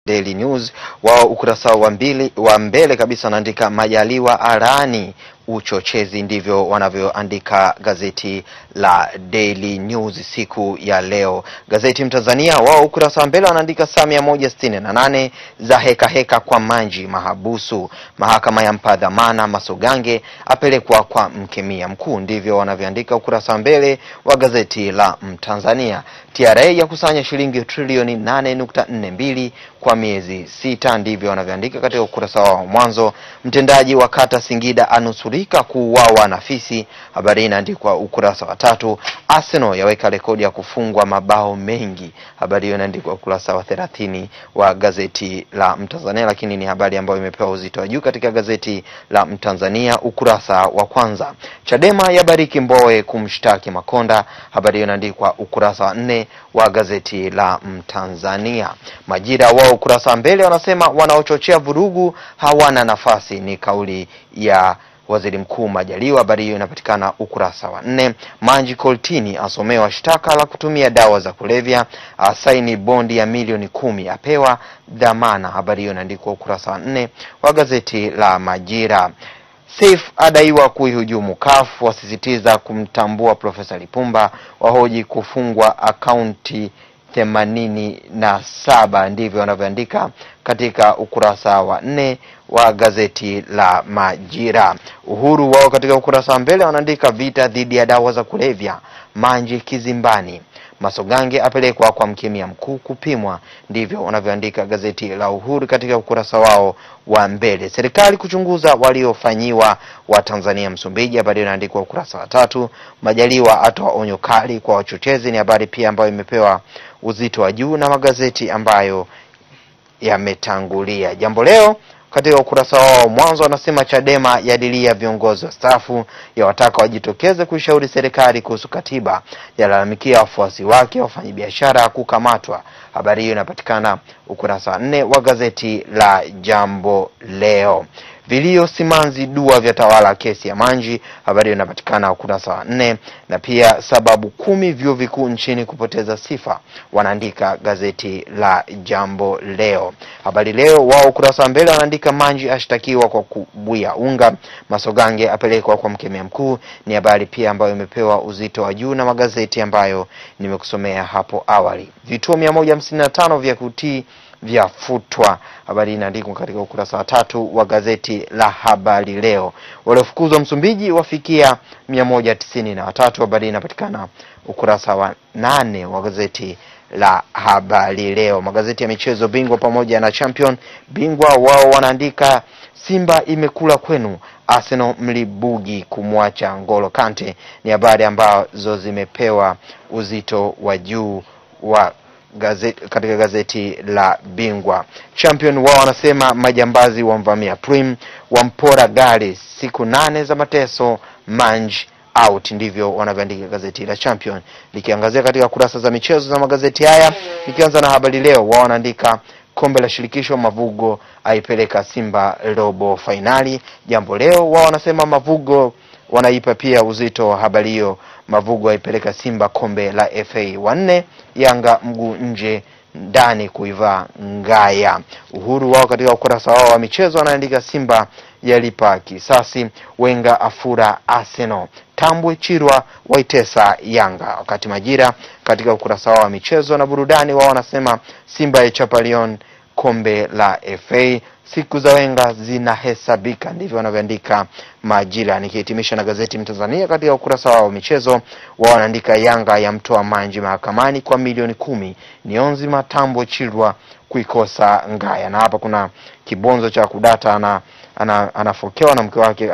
Daily News wao ukurasa wa mbele kabisa wanaandika Majaliwa arani uchochezi, ndivyo wanavyoandika gazeti la Daily News siku ya leo. Gazeti Mtanzania wao ukurasa wa mbele wanaandika saa 168 za heka kwa Manji mahabusu, mahakama ya mpa dhamana Masogange apelekwa kwa mkemia mkuu, ndivyo wanavyoandika ukurasa wa mbele wa gazeti la Mtanzania. TRA ya kusanya shilingi trilioni 8.42 kwa miezi 6, ndivyo wanavyoandika katika ukurasa wa mwanzo. Mtendaji wa kata Singida anusurika kuuawa na fisi, habari inaandikwa ukurasa wa 3. Arsenal yaweka rekodi ya kufungwa mabao mengi, habari inaandikwa ukurasa wa 30 wa gazeti la Mtanzania, lakini ni habari ambayo imepewa uzito wa juu katika gazeti la Mtanzania ukurasa wa kwanza. Chadema yabariki Mbowe kumshtaki Makonda, habari inaandikwa ukurasa wa 4 wa gazeti la Mtanzania. Majira wao ukurasa wa mbele wanasema wanaochochea vurugu hawana nafasi, ni kauli ya Waziri Mkuu Majaliwa, habari hiyo inapatikana ukurasa wa 4. Manji Koltini asomewa shtaka la kutumia dawa za kulevya, asaini bondi ya milioni 10 apewa dhamana, habari hiyo inaandikwa ukurasa wa 4 wa gazeti la Majira. Saif adaiwa kuihujumu CAF, wasisitiza kumtambua Profesa Lipumba, wahoji kufungwa akaunti 87, ndivyo wanavyoandika katika ukurasa wa 4 wa gazeti la Majira. Uhuru wao katika ukurasa wa mbele wanaandika vita dhidi ya dawa za kulevya, Manji kizimbani, Masogange apelekwa kwa mkemia mkuu kupimwa, ndivyo wanavyoandika gazeti la Uhuru katika ukurasa wao wa mbele. Serikali kuchunguza waliofanyiwa wa Tanzania Msumbiji, habari inaandikwa ukurasa wa 3. Majaliwa atoa onyo kali kwa wachochezi, ni habari pia ambayo imepewa uzito wa juu na magazeti ambayo yametangulia. Jambo Leo katika ukurasa wao mwanzo wanasema Chadema yadilia viongozi wa stafu, ya wataka wajitokeze kuishauri serikali kuhusu katiba, yalalamikia wafuasi wake wafanyabiashara kukamatwa, habari hiyo inapatikana ukurasa wa 4 wa gazeti la Jambo Leo. Vilio simanzi dua vya tawala kesi ya Manji, habari hiyo inapatikana ukurasa wa 4. Na pia sababu 10 vyuo vikuu nchini kupoteza sifa, wanaandika gazeti la Jambo Leo. Habari Leo wao ukurasa wa mbele wanaandika Manji ashtakiwa kwa kubuya unga, Masogange apelekwa kwa mkemia mkuu, ni habari pia ambayo imepewa uzito wa juu na magazeti ambayo nimekusomea hapo awali. Vituo 155 vya kutii vyafutwa, habari inaandikwa katika ukurasa wa 3 wa gazeti la Habari Leo. Waliofukuzwa Msumbiji wafikia 193, habari inapatikana ukurasa wa 8 wa gazeti la Habari Leo. Magazeti ya michezo Bingwa pamoja na Champion. Bingwa wao wanaandika Simba imekula kwenu, Arsenal mlibugi kumwacha Ngolo Kante, ni habari ambazo zimepewa uzito wa juu wa katika gazeti la Bingwa. Champion wao wanasema majambazi wamvamia Prim, wampora gari, siku 8 za mateso, Manji out, ndivyo wanavyoandika gazeti la Champion. Likiangazia katika kurasa za michezo za magazeti haya, nikianza na Habari Leo wao wanaandika kombe la shirikisho Mavugo aipeleka Simba robo finali. Jambo Leo wao wanasema Mavugo wanaipa pia uzito wa habari hiyo, Mavugo aipeleka Simba kombe la FA. Wanne Yanga mguu nje ndani kuivaa Ngaya. Uhuru wao katika ukurasa wao wa michezo wanaandika Simba yalipa kisasi, Wenga afura Arsenal, Tambwe Chirwa waitesa Yanga. Wakati Majira katika ukurasa wao wa michezo na burudani wao wanasema Simba ya chapa Lyon kombe la FA, siku za Wenga zinahesabika, ndivyo wanavyoandika Majira. Nikihitimisha na gazeti Mtanzania katika ukurasa wao wa michezo wao wanaandika Yanga ya mtoa Manji mahakamani kwa milioni 10, Nionzi Matambo Chirwa kuikosa Ngaya. Na hapa kuna kibonzo cha kudata, anafokewa na mke wake,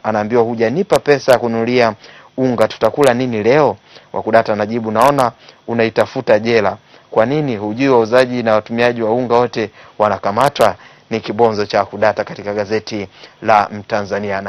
anaambiwa hujanipa pesa ya kununulia unga, tutakula nini leo? Wa kudata anajibu naona unaitafuta jela, kwa nini hujui wauzaji na watumiaji wa unga wote wanakamatwa? Ni kibonzo cha kudata katika gazeti la Mtanzania.